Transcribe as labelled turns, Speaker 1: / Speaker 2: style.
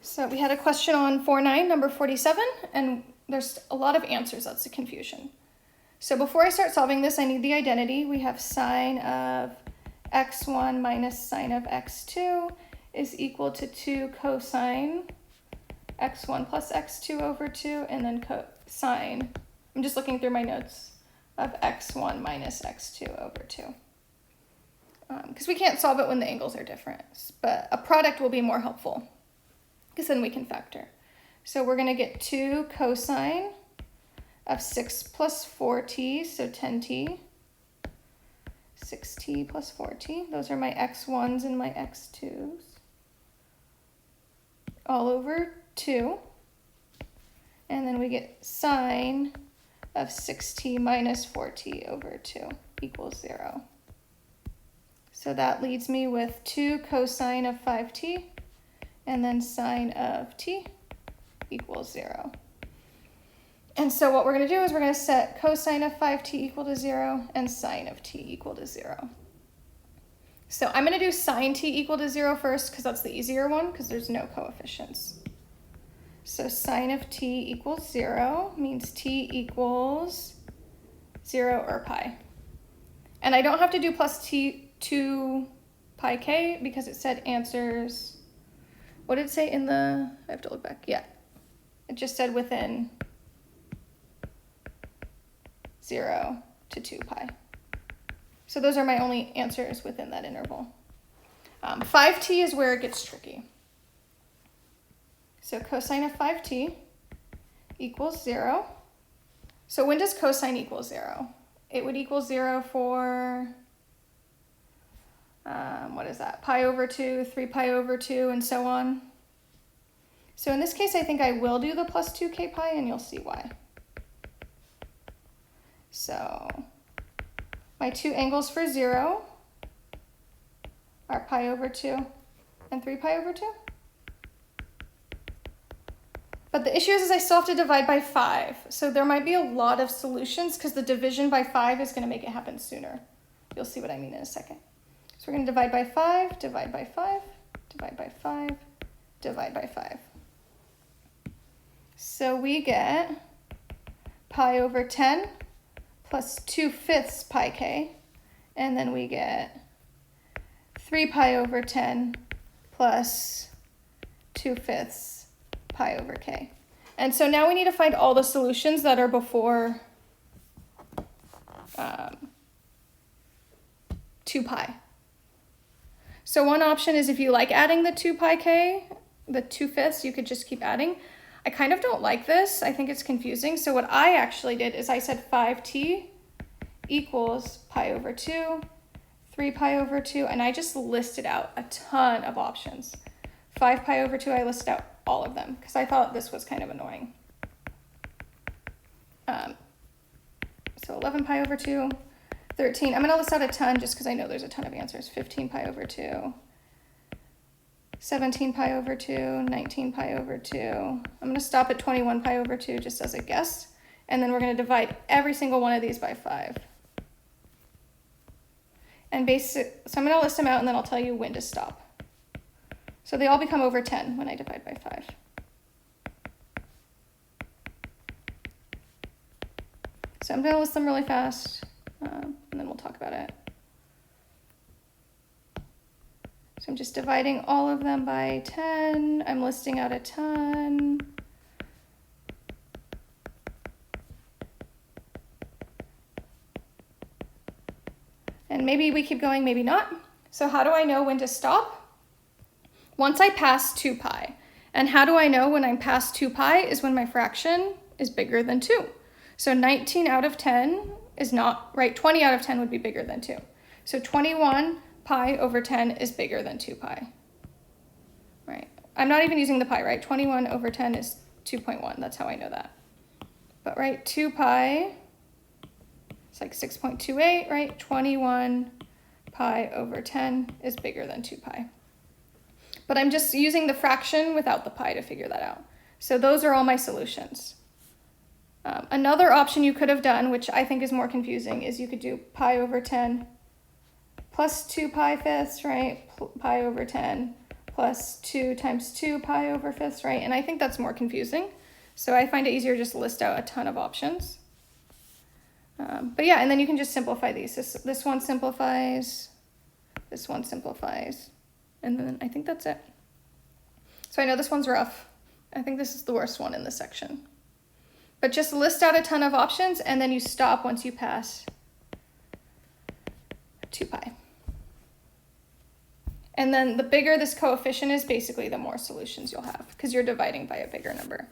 Speaker 1: So we had a question on 4-9, number 47, and there's a lot of answers. That's the confusion. So before I start solving this, I need the identity. We have sine of x1 minus sine of x2 is equal to 2 cosine x1 plus x2 over 2, and then cosine, I'm just looking through my notes, of x1 minus x2 over 2. Because we can't solve it when the angles are different, but a product will be more helpful, because then we can factor. So we're going to get 2 cosine of 6 plus 4t, so 10t, 6t plus 4t. Those are my x1s and my x2s. All over 2. And then we get sine of 6t minus 4t over 2 equals 0. So that leaves me with 2 cosine of 5t, and then sine of t equals 0. And so what we're going to do is we're going to set cosine of 5t equal to 0 and sine of t equal to 0. So I'm going to do sine t equal to 0 first because that's the easier one because there's no coefficients. So sine of t equals 0 means t equals 0 or pi. And I don't have to do plus t 2 pi k because it said answers, what did it say in the, I have to look back, yeah. It just said within 0 to 2 pi. So those are my only answers within that interval. 5t is where it gets tricky. So cosine of 5t equals 0. So when does cosine equal 0? It would equal 0 for, what is that? Pi over 2, 3 pi over 2, and so on. So in this case, I think I will do the plus 2k pi, and you'll see why. So my two angles for 0 are pi over 2 and 3 pi over 2. But the issue is I still have to divide by 5. So there might be a lot of solutions because the division by 5 is going to make it happen sooner. You'll see what I mean in a second. So we're going to divide by 5, divide by 5, divide by 5, divide by 5. So we get pi over 10 plus 2/5 pi k, and then we get 3 pi over 10 plus 2/5 pi over k. And so now we need to find all the solutions that are before 2 pi. So one option is if you like adding the 2 pi k, the 2/5, you could just keep adding. I kind of don't like this. I think it's confusing. So what I actually did is I said 5t equals pi over 2, 3 pi over 2, and I just listed out a ton of options. 5 pi over 2, I listed out all of them because I thought this was kind of annoying. So 11 pi over 2, 13. I'm going to list out a ton just because I know there's a ton of answers. 15 pi over 2, 17 pi over 2, 19 pi over 2. I'm going to stop at 21 pi over 2 just as a guess. And then we're going to divide every single one of these by 5. And so I'm going to list them out and then I'll tell you when to stop. So they all become over 10 when I divide by 5. So I'm going to list them really fast, and then we'll talk about it. So I'm just dividing all of them by 10. I'm listing out a ton. And maybe we keep going, maybe not. So how do I know when to stop? Once I pass 2 pi. And how do I know when I'm past 2 pi is when my fraction is bigger than 2. So 19 out of 10 is not, right, 20 out of 10 would be bigger than 2. So 21 pi over 10 is bigger than 2 pi. Right, I'm not even using the pi, right? 21 over 10 is 2.1, that's how I know that. But right, 2 pi, it's like 6.28, right? 21 pi over 10 is bigger than 2 pi. But I'm just using the fraction without the pi to figure that out. So those are all my solutions. Another option you could have done, which I think is more confusing, is you could do pi over 10 plus 2 pi fifths, right? Pi over 10 plus 2 times 2 pi over fifths, right? And I think that's more confusing. So I find it easier just to list out a ton of options. But yeah, and then you can just simplify these. This one simplifies, this one simplifies, and then I think that's it. So I know this one's rough. I think this is the worst one in this section. But just list out a ton of options, and then you stop once you pass 2 pi. And then the bigger this coefficient is, basically the more solutions you'll have, because you're dividing by a bigger number.